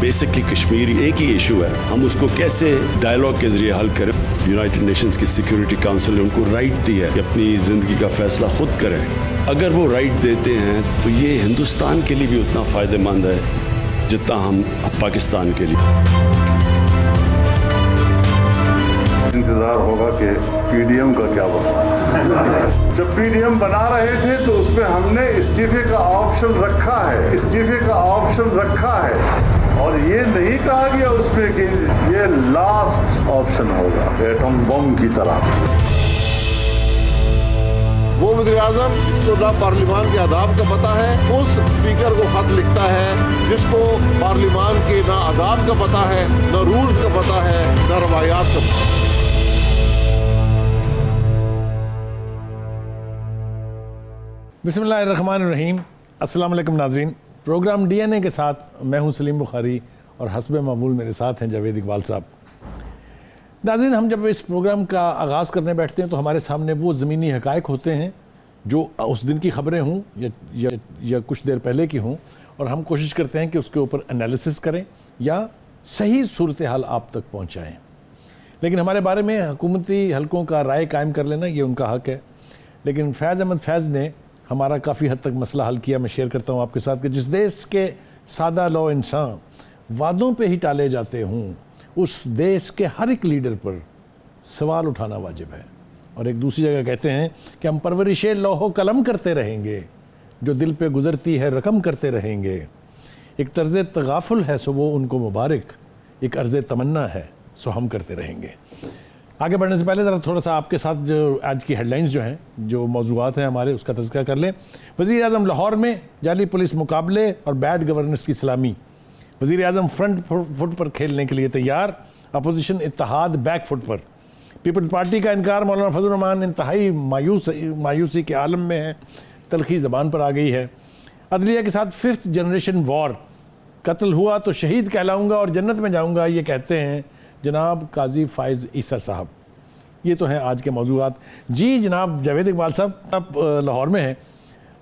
Basically Kashmir एक ही issue है, हम उसको कैसे डायलॉग के जरिए हल करें। यूनाइटेड नेशंस की सिक्योरिटी काउंसिल ने उनको राइट दिया है कि अपनी ज़िंदगी का फैसला खुद करें। अगर वो राइट देते हैं तो ये हिंदुस्तान के लिए भी उतना फ़ायदेमंद है जितना हम पाकिस्तान के लिए। इंतजार होगा कि पीडीएम का क्या बना। जब पीडीएम बना रहे थे तो उसमें हमने इस्तीफे का ऑप्शन रखा है, इस्तीफे का ऑप्शन रखा है, और ये नहीं कहा गया उसमें कि ये लास्ट ऑप्शन होगा एटम बम की तरह। वो वज़ीर-ए-आज़म जिसको ना पार्लिमान के आदाब का पता है, उस स्पीकर को खत लिखता है जिसको पार्लिमान के ना आदाब का पता है, ना रूल्स का पता है, ना रवायात का पता है। बिस्मिल्लाहिर्रहमानिर्रहीम। अस्सलाम वालेकुम नाज़रीन। प्रोग्राम डीएनए के साथ मैं हूं सलीम बुखारी और हस्बे मामूल मेरे साथ हैं जावेद इकबाल साहब। नाज़रीन, हम जब इस प्रोग्राम का आगाज़ करने बैठते हैं तो हमारे सामने वो ज़मीनी हक़ाइक़ होते हैं जो उस दिन की ख़बरें हों या कुछ देर पहले की हों, और हम कोशिश करते हैं कि उसके ऊपर एनालिसिस करें या सही सूरत हाल आप तक पहुँचाएँ। लेकिन हमारे बारे में हुकूमती हलकों का राय कायम कर लेना ये उनका हक़ है। लेकिन फैज़ अहमद फैज़ ने हमारा काफ़ी हद तक मसला हल किया। मैं शेयर करता हूँ आपके साथ कि जिस देश के सादा लो इंसान वादों पे ही टाले जाते हों, उस देश के हर एक लीडर पर सवाल उठाना वाजिब है। और एक दूसरी जगह कहते हैं कि हम परवरिश लौहो कलम करते रहेंगे, जो दिल पे गुज़रती है रकम करते रहेंगे। एक तर्ज़ तगाफुल है सो वो उनको मुबारक, एक अर्ज़ तमन्ना है सो हम करते रहेंगे। आगे बढ़ने से पहले ज़रा थोड़ा सा आपके साथ जो आज की हेडलाइंस जो हैं, जो मौज़ूआत हैं हमारे, उसका तज़किरा कर लें। वज़ीर-ए-आज़म लाहौर में जाली पुलिस मुकाबले और बैड गवर्नेंस की सलामी। वज़ीर-ए-आज़म फ्रंट फुट पर खेलने के लिए तैयार, अपोजिशन इत्तेहाद बैक फुट पर। पीपल्स पार्टी का इनकार, मौलाना फजल रहमान इंतहाई मायूसी के आलम में है, तलखी ज़बान पर आ गई है। अदलिया के साथ 5th जनरेशन वॉर, कत्ल हुआ तो शहीद कहलाऊँगा और जन्नत में जाऊँगा, ये कहते हैं जनाब काजी फ़ाइज़ ईसा साहब। ये तो हैं आज के मौज़ूआत। जी जनाब जावेद इकबाल साहब, आप लाहौर में हैं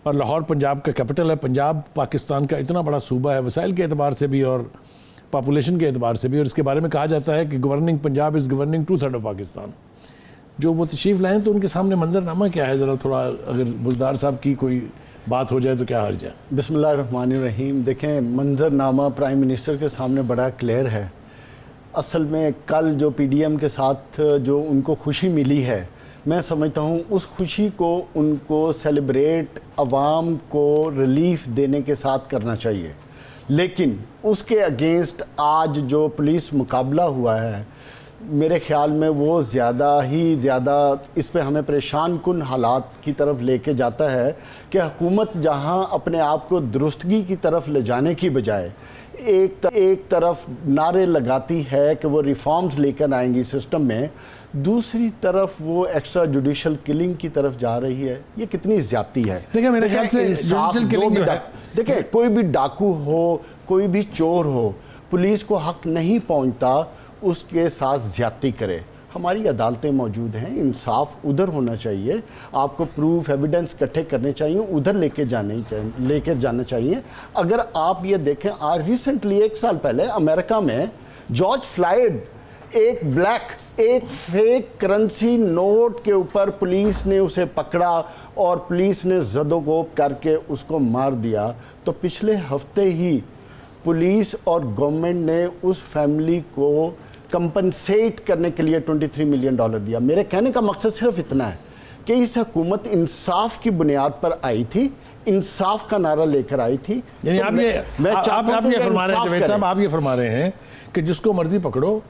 और लाहौर पंजाब का कैपिटल है। पंजाब पाकिस्तान का इतना बड़ा सूबा है, वसाइल के एतबार से भी और पॉपुलेशन के एतबार से भी, और इसके बारे में कहा जाता है कि governing Punjab is governing 2/3 of Pakistan. जो वो तशरीफ़ लाएँ तो उनके सामने मंजरनामा क्या है, ज़रा थोड़ा अगर बुज़दार साहब की कोई बात हो जाए तो क्या हर्ज है। बिस्मिल्लाहिर्रहमानिर्रहीम। देखें, मंजरनामा प्राइम मिनिस्टर के सामने बड़ा क्लियर है। असल में कल जो पीडीएम के साथ जो उनको खुशी मिली है, मैं समझता हूँ उस खुशी को उनको सेलिब्रेट अवाम को रिलीफ देने के साथ करना चाहिए। लेकिन उसके अगेंस्ट आज जो पुलिस मुकाबला हुआ है, मेरे ख़्याल में वो ज़्यादा इस पे हमें परेशान कुन हालात की तरफ लेके जाता है कि हुकूमत जहाँ अपने आप को दुरुस्तगी की तरफ ले जाने की बजाय एक तरफ नारे लगाती है कि वो रिफॉर्म्स लेकर आएंगी सिस्टम में, दूसरी तरफ वो एक्स्ट्रा जुडिशल किलिंग की तरफ जा रही है। ये कितनी ज़्यादती है। देखिए, मेरे ख्याल से जुडिशल किलिंग जो है, देखिए कोई भी डाकू हो, कोई भी चोर हो, पुलिस को हक नहीं पहुंचता उसके साथ ज़्यादती करे। हमारी अदालतें मौजूद हैं, इंसाफ उधर होना चाहिए। आपको प्रूफ एविडेंस इकट्ठे करने चाहिए, उधर लेके जाना चाहिए। अगर आप ये देखें, आज रिसेंटली 1 साल पहले अमेरिका में जॉर्ज फ्लॉयड, एक फेक करेंसी नोट के ऊपर पुलिस ने उसे पकड़ा और पुलिस ने ज़दोगोब करके उसको मार दिया। तो पिछले हफ्ते ही पुलिस और गवर्नमेंट ने उस फैमिली को कंपनसेट करने के लिए $23 मिलियन दिया। मेरे कहने का मकसद सिर्फ इतना है कि इस हुकूमत इंसाफ की बुनियाद पर आई थी, इंसाफ का नारा लेकर आई थी। यानी आप ये फरमा रहे हैं कि जिसको मर्जी पकड़ो,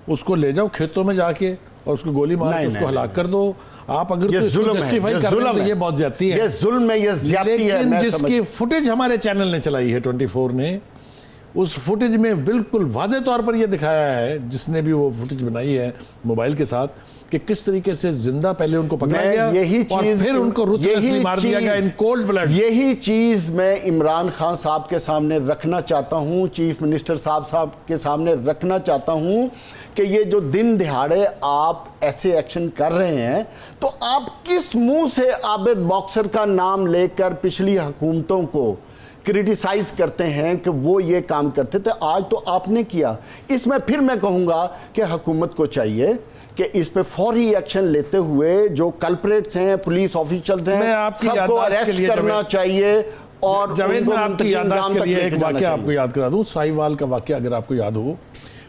उसको ले जाओ खेतों में जाके और उसको गोली मार के उसको हलाक कर दो। आप अगर तो जस्टिफाई कर रहे हैं तो ये बहुत ज्यादती है, ये जुल्म है, ये ज्यादती है। लेकिन जिसकी फुटेज हमारे चैनल ने चलाई है 24 ने, उस फुटेज में बिल्कुल वाज़े तौर पर यह दिखाया है, जिसने भी वो फुटेज बनाई है मोबाइल के साथ, कि किस तरीके से जिंदा पहले उनको पकड़ा गया और फिर उनको रुतलसली मार दिया गया इन कोल्ड ब्लड। यही चीज़ मैं इमरान खान साहब के सामने रखना चाहता हूँ, चीफ मिनिस्टर साहब के सामने रखना चाहता हूँ कि ये जो दिन दिहाड़े आप ऐसे एक्शन कर रहे हैं, तो आप किस मुंह से आबिद बॉक्सर का नाम लेकर पिछली हुकूमतों को क्रिटिसाइज करते हैं कि वो ये काम करते थे, आज तो आपने किया। इसमें फिर मैं कहूँगा कि हुकूमत को चाहिए कि इस पे फौरी एक्शन लेते हुए जो कल्प्रेट्स हैं, पुलिस ऑफिशियल्स हैं, सबको अरेस्ट करना चाहिए। और जावेद, मैं आपकी याददाश्त के लिए एक वाकया आपको याद करा दूं, साहिवाल का वाकया अगर आपको याद हो।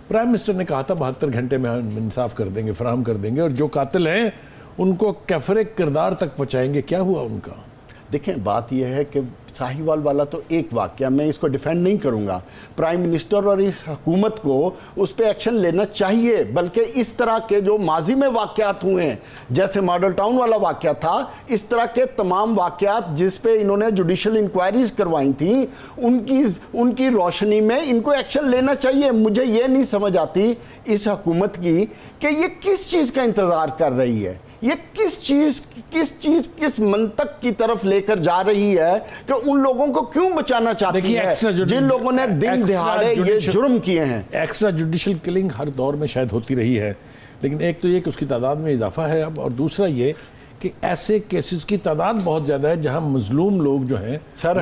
प्राइम मिनिस्टर ने कहा था 72 घंटे में हम इंसाफ कर देंगे, फराहम कर देंगे, और जो कातिल हैं उनको कैफरे किरदार तक पहुंचाएंगे। क्या हुआ उनका? देखें, बात यह है कि साहिवाल वाला तो एक वाकया, मैं इसको डिफेंड नहीं करूंगा। प्राइम मिनिस्टर और इस हुकूमत को उस पर एक्शन लेना चाहिए, बल्कि इस तरह के जो माजी में वाकयात हुए हैं, जैसे मॉडल टाउन वाला वाकया था, इस तरह के तमाम वाकयात जिस पे इन्होंने जुडिशल इंक्वायरीज करवाई थी, उनकी रोशनी में इनको एक्शन लेना चाहिए। मुझे ये नहीं समझ आती इस हुकूमत की कि ये किस चीज़ का इंतज़ार कर रही है, ये किस मंतक की तरफ लेकर जा रही है कि उन लोगों को क्यों बचाना चाहती है जिन लोगों ने दिन दिहाड़े ये जुर्म किए हैं। एक्स्ट्रा जुडिशल किलिंग हर दौर में शायद होती रही है, लेकिन एक तो ये कि उसकी तादाद में इजाफा है अब, और दूसरा ये कि ऐसे केसेस की तादाद बहुत ज़्यादा है जहां मजलूम लोग जो हैं सर,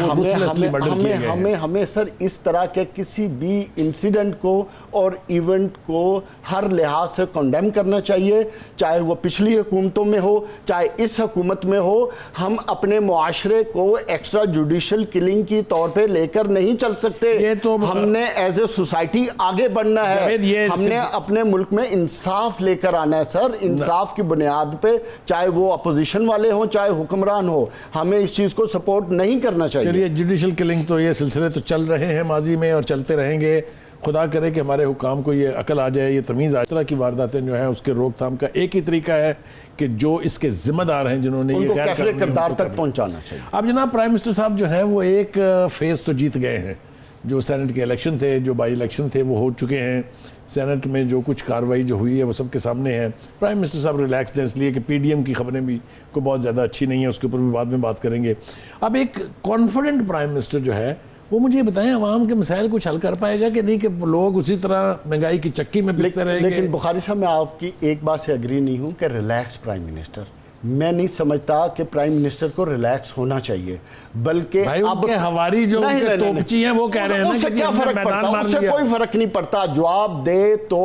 हमें सर इस तरह के किसी भी इंसिडेंट को और इवेंट को हर लिहाज से कंडेम करना चाहिए, चाहे वो पिछली हुकूमतों में हो चाहे इस हुकूमत में हो। हम अपने मुआशरे को एक्स्ट्रा जुडिशल किलिंग की तौर पे लेकर नहीं चल सकते। ये तो हमने एज ए सोसाइटी आगे बढ़ना है, हमने अपने मुल्क में इंसाफ लेकर आना है सर। इंसाफ की बुनियाद पे, चाहे वो अपोजिशन वाले हों चाहे हुक्मरान हो, हमें इस चीज को सपोर्ट नहीं करना चाहिए। चलिए, जुडिशल किलिंग तो ये सिलसिले तो चल रहे हैं माजी में और चलते रहेंगे। खुदा करे कि हमारे हुकाम को ये अकल आ जाए, ये तमीज़ आ। तरह की वारदातें जो है उसके रोकथाम का एक ही तरीका है कि जो इसके जिम्मेदार हैं, जिन्होंने उनको कैफरे किरदार तक पहुंचाना चाहिए। अब जनाब प्राइम मिनिस्टर साहब जो हैं वो एक फेज तो जीत गए हैं। जो सेनेट के इलेक्शन थे, जो बाई इलेक्शन थे, वो हो चुके हैं। सेनेट में जो कुछ कार्रवाई जो हुई है वो सबके सामने है। प्राइम मिनिस्टर साहब रिलैक्स हैं इसलिए कि पीडीएम की खबरें भी को बहुत ज़्यादा अच्छी नहीं है, उसके ऊपर भी बाद में बात करेंगे। अब एक कॉन्फिडेंट प्राइम मिनिस्टर जो है वो मुझे बताएं अवाम के मसाइल कुछ हल कर पाएगा कि नहीं, कि लोग उसी तरह महंगाई की चक्की में पिसते रहेंगे। लेकिन बुखारी साहब, मैं आपकी एक बात से एग्री नहीं हूँ कि रिलैक्स प्राइम मिनिस्टर, मैं नहीं समझता कि प्राइम मिनिस्टर को रिलैक्स होना चाहिए, बल्कि अब हवारी जो तोपची हैं वो कह रहे हैं उससे क्या फर्क पड़ता है? उससे कोई फर्क नहीं पड़ता। जवाब दे तो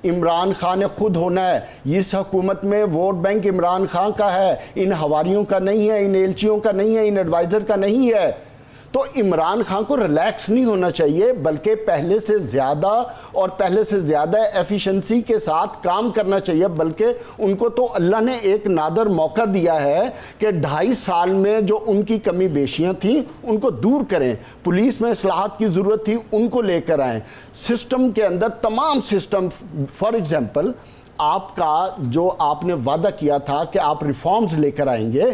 इमरान खान ने खुद होना है। इस हुकूमत में वोट बैंक इमरान खान का है, इन हवारियों का नहीं है, इन एलचियों का नहीं है, इन एडवाइजर का नहीं है। तो इमरान खान को रिलैक्स नहीं होना चाहिए, बल्कि पहले से ज़्यादा एफिशिएंसी के साथ काम करना चाहिए। बल्कि उनको तो अल्लाह ने एक नादर मौका दिया है कि 2.5 साल में जो उनकी कमी बेशियां थी उनको दूर करें। पुलिस में इस्लाहात की ज़रूरत थी, उनको लेकर आएँ। सिस्टम के अंदर तमाम सिस्टम, फॉर एग्जाम्पल आपका जो आपने वादा किया था कि आप रिफॉर्म्स लेकर आएंगे,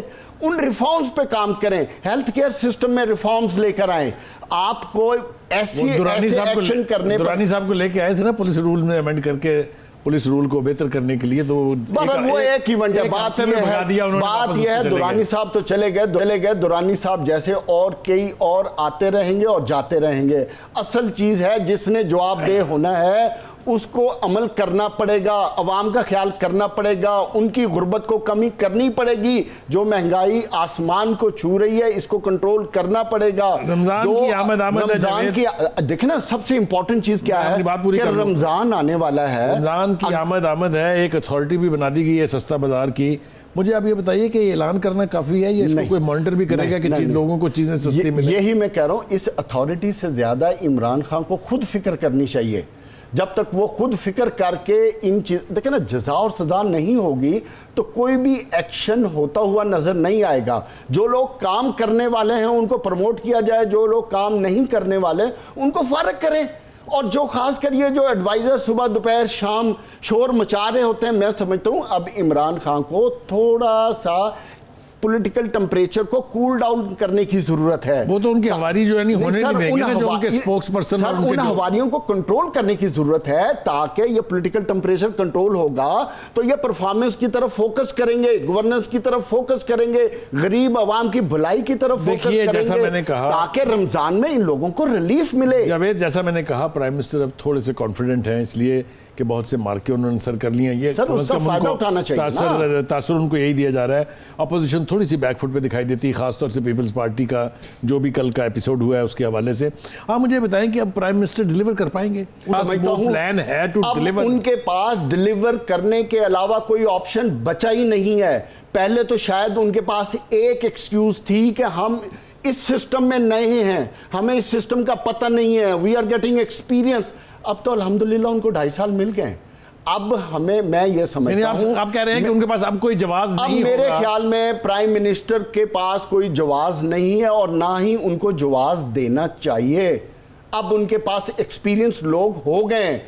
उन रिफॉर्म्स पे काम करें। हेल्थ केयर सिस्टम में रिफॉर्म्स लेकर आए। आपको ऐसे एक्शन करने, दुरानी साहब को लेके आए थे ना पुलिस रूल में अमेंड करके, पुलिस रूल को बेहतर करने के लिए। तो वो एक इवेंट है। बात यह है दुरानी साहब तो चले गए। दुरानी साहब जैसे और कई और आते रहेंगे और जाते रहेंगे। असल चीज है जिसने जवाबदेह होना है उसको अमल करना पड़ेगा, अवाम का ख्याल करना पड़ेगा, उनकी गुर्बत को कमी करनी पड़ेगी। जो महंगाई आसमान को छू रही है इसको कंट्रोल करना पड़ेगा। रमजान की देखना सबसे इंपॉर्टेंट चीज क्या है कि रमजान आने वाला है, रमजान की आमद है। एक अथॉरिटी भी बना दी गई है सस्ता बाजार की। मुझे आप ये बताइए कि ऐलान करना काफी है, ये इसको कोई मॉनिटर भी करेगा कि लोगों को चीजें सस्ती मिले? यही मैं कह रहा हूं, इस अथॉरिटी से ज्यादा इमरान खान को खुद फिक्र करनी चाहिए। जब तक वो खुद फिक्र करके इन चीज, देखिए ना, जजा और सजा नहीं होगी तो कोई भी एक्शन होता हुआ नजर नहीं आएगा। जो लोग काम करने वाले हैं उनको प्रमोट किया जाए, जो लोग काम नहीं करने वाले उनको फारग करें। और जो खास कर ये जो एडवाइजर सुबह दोपहर शाम शोर मचा रहे होते हैं, मैं समझता हूं अब इमरान खान को थोड़ा सा पॉलिटिकल टेम्परेचर को कूल डाउन करने की जरूरत है। वो तो उनकी हवारी जो है नहीं होने नहीं देंगे ना, जो उनके स्पोक्सपर्सन सर, उन हवारियों को कंट्रोल करने की जरूरत है ताकि ये पॉलिटिकल टेम्परेचर कंट्रोल होगा तो ये परफॉर्मेंस की तरफ फोकस करेंगे, गवर्नेंस की तरफ फोकस करेंगे, गरीब आवाम की भलाई की तरफ फोकस करेंगे, ताकि रमजान में इन लोगों को रिलीफ मिले। जावेद, जैसा मैंने कहा प्राइम मिनिस्टर अब थोड़े से कॉन्फिडेंट हैं इसलिए कि बहुत से मार्के उन्होंने सर कर लिए हैं। ये सर, उसका फायदा उठाना चाहिए ना। तासुर उनको यही दिया जा रहा है। अपोजिशन थोड़ी सी बैकफुट पे दिखाई देती है, खासतौर से पीपल्स पार्टी का जो भी कल का एपिसोड हुआ है उसके हवाले से। आप मुझे बताएं कि अब प्राइम मिनिस्टर डिलीवर कर पाएंगे? प्लान है टू डिलीवर? उनके पास डिलीवर करने के अलावा कोई ऑप्शन बचा ही नहीं है। पहले तो शायद उनके पास एक एक्सक्यूज थी कि हम इस सिस्टम में नए हैं, हमें इस सिस्टम का पता नहीं है, वी आर गेटिंग एक्सपीरियंस। अब तो अल्हम्दुलिल्लाह उनको 2.5 साल मिल गए। अब हमें, मैं ये समझता हूं, आप कह रहे हैं कि उनके पास अब कोई जवाब नहीं अब मेरे होगा। ख्याल में प्राइम मिनिस्टर के पास कोई जवाब नहीं है और ना ही उनको जवाब देना चाहिए। अब उनके पास एक्सपीरियंस लोग हो गए।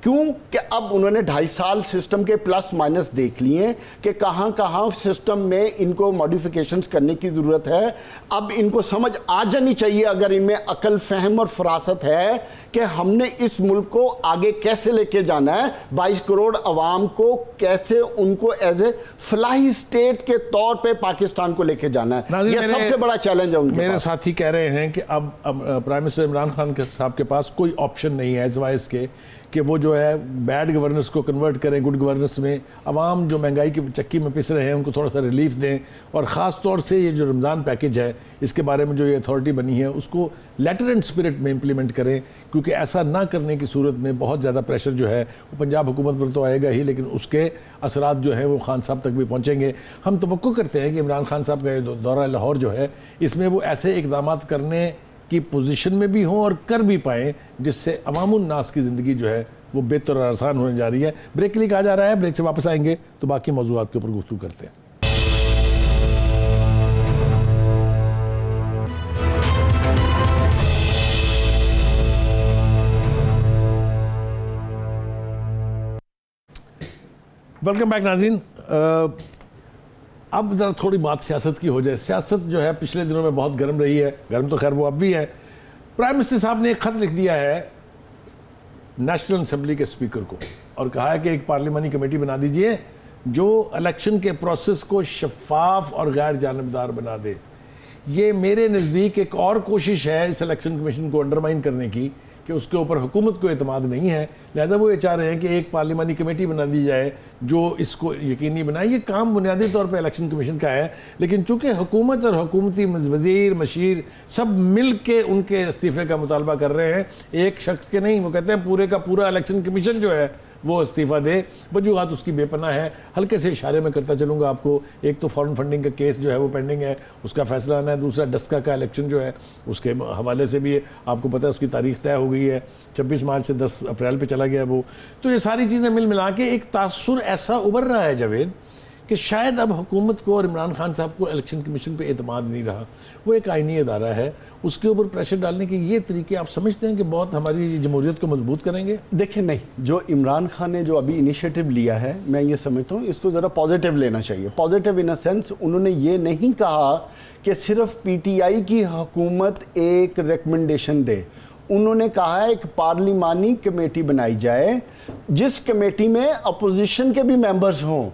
क्यों? कि अब उन्होंने 2.5 साल सिस्टम के प्लस माइनस देख लिए कि कहां कहां सिस्टम में इनको मॉडिफिकेशंस करने की ज़रूरत है। अब इनको समझ आ जानी चाहिए, अगर इनमें अकल, फहम और फरासत है, कि हमने इस मुल्क को आगे कैसे लेके जाना है, 22 करोड़ अवाम को कैसे उनको एज ए फलाही स्टेट के तौर पे पाकिस्तान को लेके जाना है। यह सबसे बड़ा चैलेंज है उनके मेरे पास। साथी कह रहे हैं कि अब प्राइम मिनिस्टर इमरान खान साहब के पास कोई ऑप्शन नहीं है सिवाय इसके कि वो जो है बैड गवर्नेंस को कन्वर्ट करें गुड गवर्नेंस में। अवाम जो महंगाई की चक्की में पिस रहे हैं उनको थोड़ा सा रिलीफ दें, और ख़ास तौर से ये जो रमज़ान पैकेज है इसके बारे में जो ये अथॉरिटी बनी है उसको लेटर एंड स्पिरिट में इम्प्लीमेंट करें, क्योंकि ऐसा ना करने की सूरत में बहुत ज़्यादा प्रेशर जो है वो पंजाब हुकूमत पर तो आएगा ही, लेकिन उसके असरात जो हैं वो खान साहब तक भी पहुँचेंगे। हम तवक्को करते हैं कि इमरान खान साहब का ये दौरा लाहौर जो है इसमें वो ऐसे इकदाम करने की पोजीशन में भी हों और कर भी पाएँ जिससे अवामुन नास की ज़िंदगी जो है वो बेहतर और आसान होने जा रही है। ब्रेक के लिए कहा जा रहा है, ब्रेक से वापस आएंगे तो बाकी मौज़ूआत के ऊपर गुफ्तगू करते हैं। वेलकम बैक नाज़रीन। अब ज़रा थोड़ी बात सियासत की हो जाए। सियासत जो है पिछले दिनों में बहुत गर्म रही है, गर्म तो खैर वो अब भी है। प्राइम मिनिस्टर साहब ने एक ख़त लिख दिया है नेशनल असेंबली के स्पीकर को और कहा है कि एक पार्लिमानी कमेटी बना दीजिए जो इलेक्शन के प्रोसेस को शफाफ और गैर जानिबदार बना दे। ये मेरे नज़दीक एक और कोशिश है इस इलेक्शन कमीशन को अंडरमाइन करने की कि उसके ऊपर हुकूमत को एतमाद नहीं है, लिहाजा वो ये चाह रहे हैं कि एक पार्लिमानी कमेटी बना दी जाए जो इसको यकीनी बनाए। ये काम बुनियादी तौर पर इलेक्शन कमीशन का है, लेकिन चूंकि हुकूमत और हुकूमती वज़ीर मशीर सब मिल के उनके इस्तीफ़े का मुतालबा कर रहे हैं, एक शख्स के नहीं। वो कहते हैं पूरे का पूरा इलेक्शन कमीशन जो है वो इस्तीफ़ा दे। वजूहात उसकी बेपनाह है। हल्के से इशारे में करता चलूँगा आपको। एक तो फॉरेन फंडिंग का केस जो है वो पेंडिंग है, उसका फैसला आना है। दूसरा डस्का का इलेक्शन जो है उसके हवाले से भी आपको पता है उसकी तारीख तय हो गई है, 26 मार्च से 10 अप्रैल पे चला गया वो। तो ये सारी चीज़ें मिल मिला के एक तासुर ऐसा उभर रहा है जावेद कि शायद अब हुकूमत को और इमरान खान साहब को इलेक्शन कमीशन पे एतमाद नहीं रहा। वो एक आईनी अदारा है, उसके ऊपर प्रेशर डालने के ये तरीके आप समझते हैं कि बहुत हमारी जमहूरियत को मजबूत करेंगे? देखिए, नहीं, जो इमरान खान ने जो अभी इनिशिएटिव लिया है, मैं ये समझता हूँ इसको ज़रा पॉजिटिव लेना चाहिए। पॉजिटिव इन अ सेंस, उन्होंने ये नहीं कहा कि सिर्फ पीटीआई की हुकूमत एक रिकमेंडेशन दे। उन्होंने कहा है एक पार्लिमानी कमेटी बनाई जाए जिस कमेटी में अपोजिशन के भी मेंबर्स हों,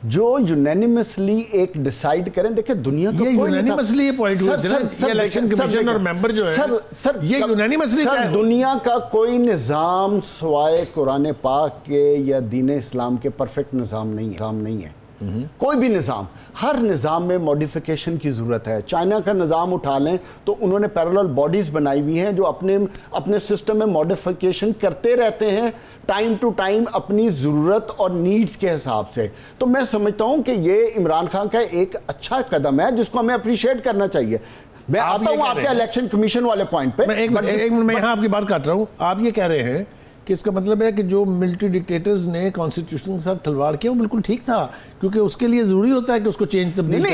जो यूनानिमसली एक डिसाइड करें। देखिए, दुनिया का ये यूनानिमसली पॉइंट हुआ है, ये इलेक्शन कमीशन और मेंबर जो है सर ये यूनानिमसली सर, दुनिया का कोई निज़ाम सवाए कुरान पाक के या दीन इस्लाम के परफेक्ट निज़ाम नहीं है। कोई भी निज़ाम, हर निज़ाम में मॉडिफिकेशन की ज़रूरत है। चाइना का निज़ाम उठा लें तो उन्होंने पैरेलल बॉडीज़ बनाई हुई हैं जो अपने सिस्टम में मॉडिफिकेशन करते रहते हैं टाइम टू टाइम अपनी ज़रूरत और नीड्स के हिसाब से। तो मैं समझता हूँ कि ये इमरान खान का एक अच्छा कदम है जिसको हमें अप्रिशिएट करना चाहिए। मैं आता हूँ आपके इलेक्शन कमीशन वाले पॉइंट पे। एक मिनट मैं यहाँ आपकी बात काट रहा हूँ। आप ये कह रहे हैं कि इसका मतलब है कि जो मिलिट्री डिक्टेटर्स ने कॉन्स्टिट्यूशन के साथ खिलवाड़ किया वो बिल्कुल ठीक था, क्योंकि उसके लिए जरूरी होता है कि उसको चेंज तब्दील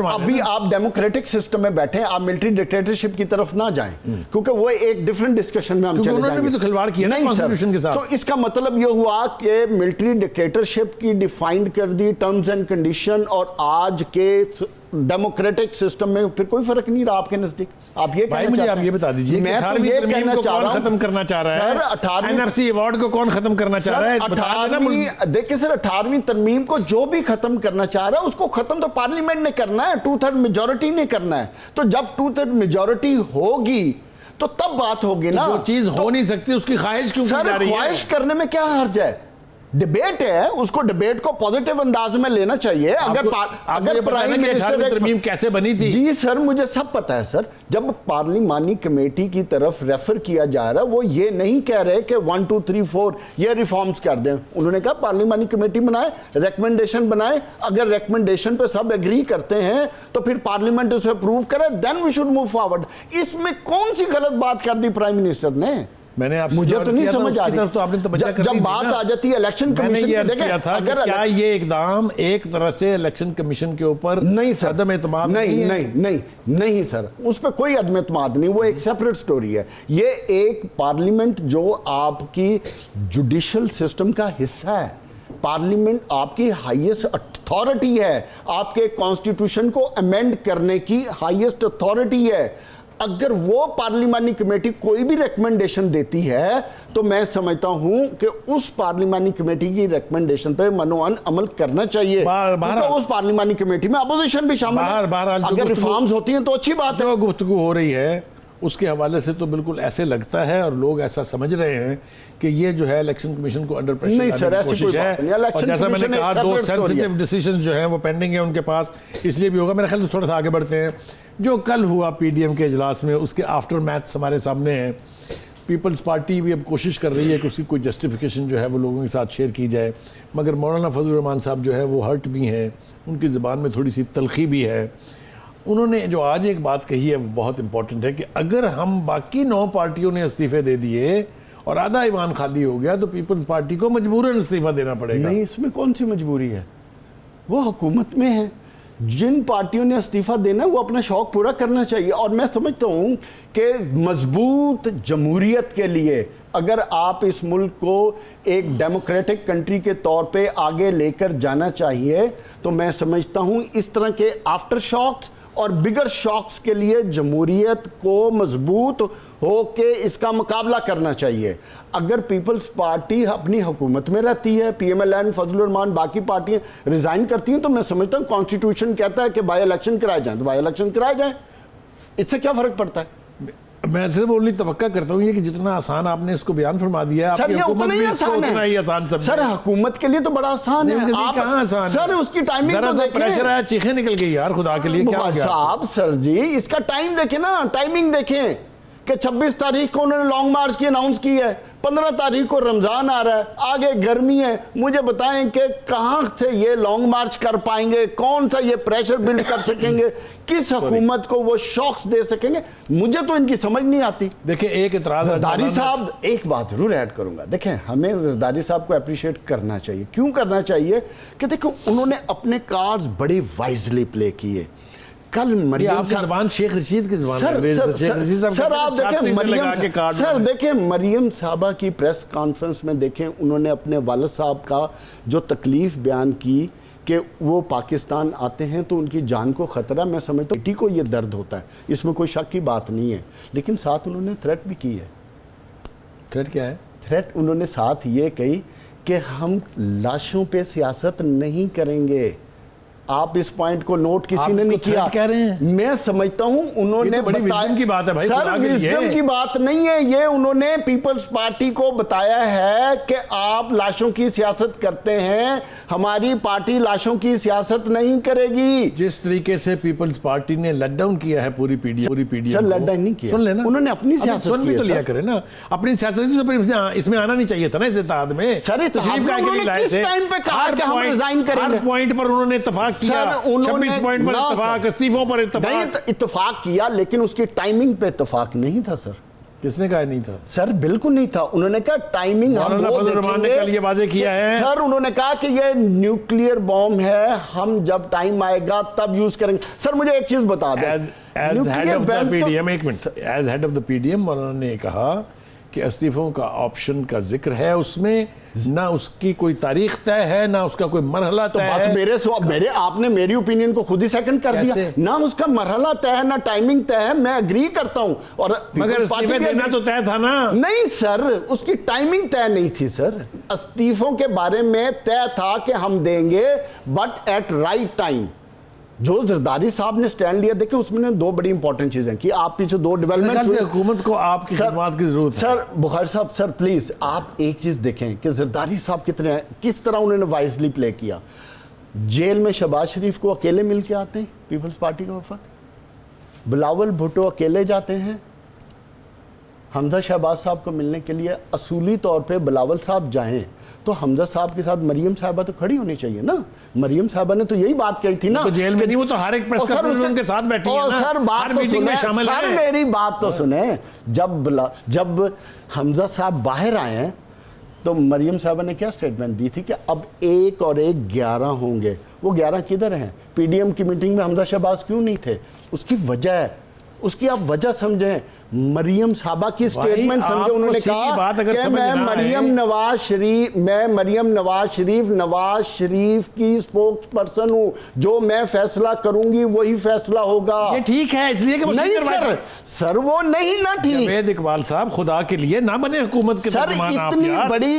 अभी आप डेमोक्रेटिक सिस्टम में बैठे हैं, आप मिलिट्री डिक्टेटरशिप की तरफ ना जाएं, क्योंकि वो एक डिफरेंट डिस्कशन में हम चले जाएंगे। उन्होंने भी तो खिलवाड़ किया ना कॉन्स्टिट्यूशन के साथ। तो इसका मतलब ये हुआ कि मिलिट्री डिक्टेटरशिप की डिफाइंड कर दी टर्म्स एंड कंडीशन, और आज के डेमोक्रेटिक सिस्टम में फिर कोई फर्क नहीं रहा आपके नजदीक। आप ये भाई मुझे आप ये बता दीजिए, मैं तो ये कहना चाह रहा हूं, खत्म करना चाह रहा है सर 18वीं एनएफसी अवार्ड को कौन खत्म करना चाह रहा है? 18वीं देखिए सर, 18वीं तरमीम को जो भी खत्म करना चाह रहा है उसको खत्म तो पार्लियामेंट ने करना है, 2/3 मेजॉरिटी ने करना है। तो जब 2/3 मेजॉरिटी होगी तो तब बात होगी ना। जो चीज हो नहीं सकती उसकी ख्वाहिश क्यों की जा सर रही है? ख्वाहिश करने में क्या हर्ज है? डिबेट है, उसको डिबेट को पॉजिटिव अंदाज में लेना चाहिए। अगर प्राइम मिनिस्टर तरमीम कैसे बनी थी? जी सर, मुझे सब पता है सर। जब पार्लिमानी कमेटी की तरफ रेफर किया जा रहा, वो ये नहीं कह रहे कि 1 2 3 4 ये रिफॉर्म्स कर दें। उन्होंने कहा पार्लिमानी कमेटी बनाए, रिकमेंडेशन बनाए, अगर रिकमेंडेशन पे सब एग्री करते हैं तो फिर पार्लियामेंट उसे अप्रूव करे, then we should move forward. इसमें कौन सी गलत बात कर दी प्राइम मिनिस्टर ने? मैंने आपसे मुझे तो नहीं समझ आ रही। तो आपने तवज्जो कर दी जब थी बात ना? आ जाती है इलेक्शन कमीशन की, किया था अगर क्या ये इकदाम एक तरह से इलेक्शन कमीशन के ऊपर नहीं सर, अदम एतमाद नहीं सर, उस पर कोई अदम एतमाद नहीं, वो एक सेपरेट स्टोरी है। ये एक पार्लियामेंट जो आपकी जुडिशल सिस्टम का हिस्सा है, पार्लियामेंट आपकी हाईएस्ट अथॉरिटी है, आपके कॉन्स्टिट्यूशन को अमेंड करने की हाईएस्ट अथॉरिटी है। अगर वो पार्लिमानी कमेटी कोई भी रिकमेंडेशन देती है तो मैं समझता हूं कि उस पार्लिमानी कमेटी की रिकमेंडेशन पे मनोअन अमल करना चाहिए। क्योंकि उस पार्लिमानी कमेटी में अपोजिशन भी शामिल है। अगर रिफॉर्म्स होती हैं तो अच्छी बात है। जो गुफ्तगू हो रही है उसके हवाले से तो बिल्कुल ऐसे लगता है और लोग ऐसा समझ रहे हैं कि ये जो है इलेक्शन कमीशन को अंडर प्रेशर लाने की कोशिश है। और जैसा मैंने कहा, 2 सेंसिटिव डिसीजन जो हैं वो पेंडिंग है उनके पास, इसलिए भी होगा। मेरे ख्याल से थोड़ा सा आगे बढ़ते हैं। जो कल हुआ पीडीएम के इजलास में, उसके आफ्टर मैथ्स हमारे सामने हैं। पीपल्स पार्टी भी अब कोशिश कर रही है कि उसकी कोई जस्टिफिकेशन जो है वो लोगों के साथ शेयर की जाए, मगर मौलाना फजलुर रहमान साहब जो है वो हर्ट भी हैं, उनकी ज़बान में थोड़ी सी तलखी भी है। उन्होंने जो आज एक बात कही है वो बहुत इंपॉर्टेंट है कि अगर हम बाकी 9 पार्टियों ने इस्तीफे दे दिए और आधा ईवान खाली हो गया तो पीपल्स पार्टी को मजबूरन इस्तीफा देना पड़ेगा। नहीं, इसमें कौन सी मजबूरी है? वो हुकूमत में है। जिन पार्टियों ने इस्तीफा देना वो अपना शौक पूरा करना चाहिए। और मैं समझता हूं कि मजबूत जमहूरियत के लिए अगर आप इस मुल्क को एक डेमोक्रेटिक कंट्री के तौर पे आगे लेकर जाना चाहिए तो मैं समझता हूं इस तरह के आफ्टर शॉक्स और बिगर शॉक्स के लिए जमहूरियत को मजबूत होके इसका मुकाबला करना चाहिए। अगर पीपल्स पार्टी अपनी हुकूमत में रहती है, पीएमएलएन, फजलुर रहमान, बाकी पार्टियां रिजाइन करती हैं, तो मैं समझता हूं कॉन्स्टिट्यूशन कहता है कि बाई इलेक्शन कराए जाएं तो बाई इलेक्शन कराए जाएं। इससे क्या फर्क पड़ता है? मैं सिर्फ ओनली तवक्का करता हूँ ये कि जितना आसान आपने इसको बयान फरमा दिया, सर, ये उतना ही आसान है। सर, हुकूमत के लिए तो बड़ा आसान है। आप कहाँ आसान सर है? उसकी टाइमिंग तो देखें। प्रेशर आया, चीखें निकल गई यार, खुदा के लिए क्या हो गया? साहब सर जी, इसका टाइम देखें ना, टाइमिंग देखें कि 26 तारीख को उन्होंने लॉन्ग मार्च की अनाउंस की है, 15 तारीख को रमजान आ रहा है, आगे गर्मी है। मुझे बताएं कि कहां से ये लॉन्ग मार्च कर पाएंगे, कौन सा ये प्रेशर बिल्ड कर सकेंगे, किस हुकूमत को वो शॉक्स दे सकेंगे? मुझे तो इनकी समझ नहीं आती। देखिए, एक इतराज जरदारी साहब, एक बात जरूर ऐड करूंगा। देखें, हमें जरदारी साहब को अप्रिशिएट करना चाहिए। क्यों करना चाहिए? कि देखो, उन्होंने अपने कार्ड्स बड़े वाइजली प्ले किए। कल मरियम ज़बान शेख रशीद की ज़बान सर आप देखें, मरियम साहबा की प्रेस कॉन्फ्रेंस में देखें, उन्होंने अपने वालिद साहब का जो तकलीफ बयान की कि वो पाकिस्तान आते हैं तो उनकी जान को ख़तरा। मैं समझता हूँ बेटी को ये दर्द होता है, इसमें कोई शक की बात नहीं है। लेकिन साथ उन्होंने थ्रेट भी की है। थ्रेट क्या है? थ्रेट उन्होंने साथ ये कही कि हम लाशों पे सियासत नहीं करेंगे। आप इस पॉइंट को नोट किसी ने नहीं किया। कह रहे हैं? मैं समझता हूं उन्होंने बड़ी विजडम की बात है भाई। सर, विजडम की बात नहीं है ये। उन्होंने पीपल्स पार्टी को बताया है कि आप लाशों की सियासत करते हैं, हमारी पार्टी लाशों की सियासत नहीं करेगी। जिस तरीके से पीपल्स पार्टी ने लॉकडाउन किया है पूरी पीडीएम सर, लॉकडाउन नहीं किया, सुन लेना, उन्होंने अपनी सियासत सुन भी तो लिया करे ना। अपनी सियासत इसमें आना नहीं चाहिए था ना इस इत्तेहाद में। सर, तशरीफ का किस टाइम पे कहा कि हम रिजाइन करेंगे? हर पॉइंट पर उन्होंने इत्तेफाक किया। 26 पॉइंट पर इत्तेफाक, इस्तीफों पर इत्तेफाक। इत्तेफाक किया, लेकिन उसकी टाइमिंग पे इत्तेफाक नहीं था सर। किसने कहा नहीं था? सर, बिल्कुल नहीं था। उन्होंने कहा टाइमिंग हम वो देखेंगे। कल ये वाजे किया है सर, उन्होंने कहा कि ये न्यूक्लियर बॉम्ब है, हम जब टाइम आएगा तब यूज करेंगे। सर, मुझे एक चीज बता दें, as head of the PDM, एक minute, as head of the PDM उन्होंने कहा कि इस्तीफों का ऑप्शन का जिक्र है, उसमें ना उसकी कोई तारीख तय है, ना उसका कोई मरहला तय है। बस मेरे आपने मेरी ओपिनियन को खुद ही सेकंड कर दिया। ना उसका मरहला तय है, ना टाइमिंग तय है। मैं एग्री करता हूं। और मगर इस्तीफे देना तो तय था ना? नहीं सर, उसकी टाइमिंग तय नहीं थी सर। इस्तीफों के बारे में तय था कि हम देंगे, बट एट राइट टाइम। जो जरदारी साहब ने स्टैंड लिया, देखिए उसमें दो बड़ी इंपॉर्टेंट चीजें कि आप पीछे दो डेवलपमेंट, हुकूमत को आपकी खिदमत की जरूरत है। सर बुखारी साहब, सर प्लीज आप एक चीज देखें कि जरदारी साहब किस तरह उन्होंने वाइजली प्ले किया। जेल में शहबाज शरीफ को अकेले मिल के आते हैं पीपल्स पार्टी का वफद, बिलावल भुट्टो अकेले जाते हैं हमजा शहबाज साहब को मिलने के लिए। असूली तौर पे बिलावल साहब जाएं तो हमजा साहब के साथ मरियम साहबा तो खड़ी होनी चाहिए ना। मरियम साहबा ने तो यही बात कही थी ना, तो जेल में नहीं, वो तो हर एक प्रेस कॉन्फ्रेंस में उनके साथ बैठी है ना, सर बात हर तो मीटिंग में सुने, शामिल सर है। मेरी बात तो सुने, जब हमजा साहब बाहर आए हैं तो मरियम साहबा ने क्या स्टेटमेंट दी थी कि अब 1 और 1 11 होंगे। वो 11 किधर हैं? पीडीएम की मीटिंग में हमजा शहबाज क्यों नहीं थे? उसकी वजह है, उसकी आप वजह समझें। मरियम साहबा की स्टेटमेंट समझे, उन्होंने कहा कि मैं मरियम नवाज शरीफ की स्पोक्स पर्सन हूं, जो मैं फैसला करूंगी वही फैसला होगा। ये ठीक है, इसलिए कि नहीं सर वो नहीं ना ठीक। जावेद इकबाल साहब खुदा के लिए ना बने हुकूमत के सर इतने बड़े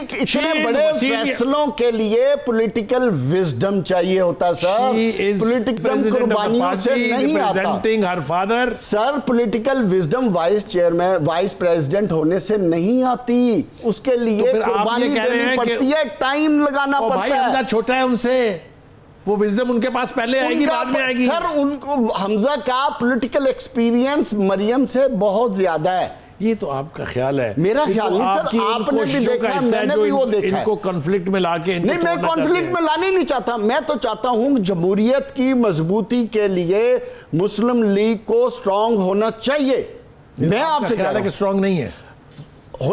फैसलों के लिए पॉलिटिकल विजडम चाहिए होता है सर, पॉलिटिकल कुर्बानियों से नहीं आता her father. Sir political wisdom vice president होने से नहीं आती, उसके लिए कुर्बानी देनी पड़ती है, टाइम लगाना पड़ता है। हमजा छोटा है उनसे, वो विजडम उनके पास पहले आएगी बाद में आएगी। सर उनको हमजा का पॉलिटिकल एक्सपीरियंस मरियम से बहुत ज्यादा है। ये तो आपका ख्याल है, मेरा ख्याल नहीं सर, आपने भी देखा, मैंने भी वो देखा। इनको कॉन्फ्लिक्ट में लाके नहीं, मैं कॉन्फ्लिक्ट में लाने नहीं चाहता, मैं तो चाहता हूं जमहूरियत की मजबूती के लिए मुस्लिम लीग को स्ट्रांग होना चाहिए। मैं आपसे कह रहा हूं कि स्ट्रांग नहीं है,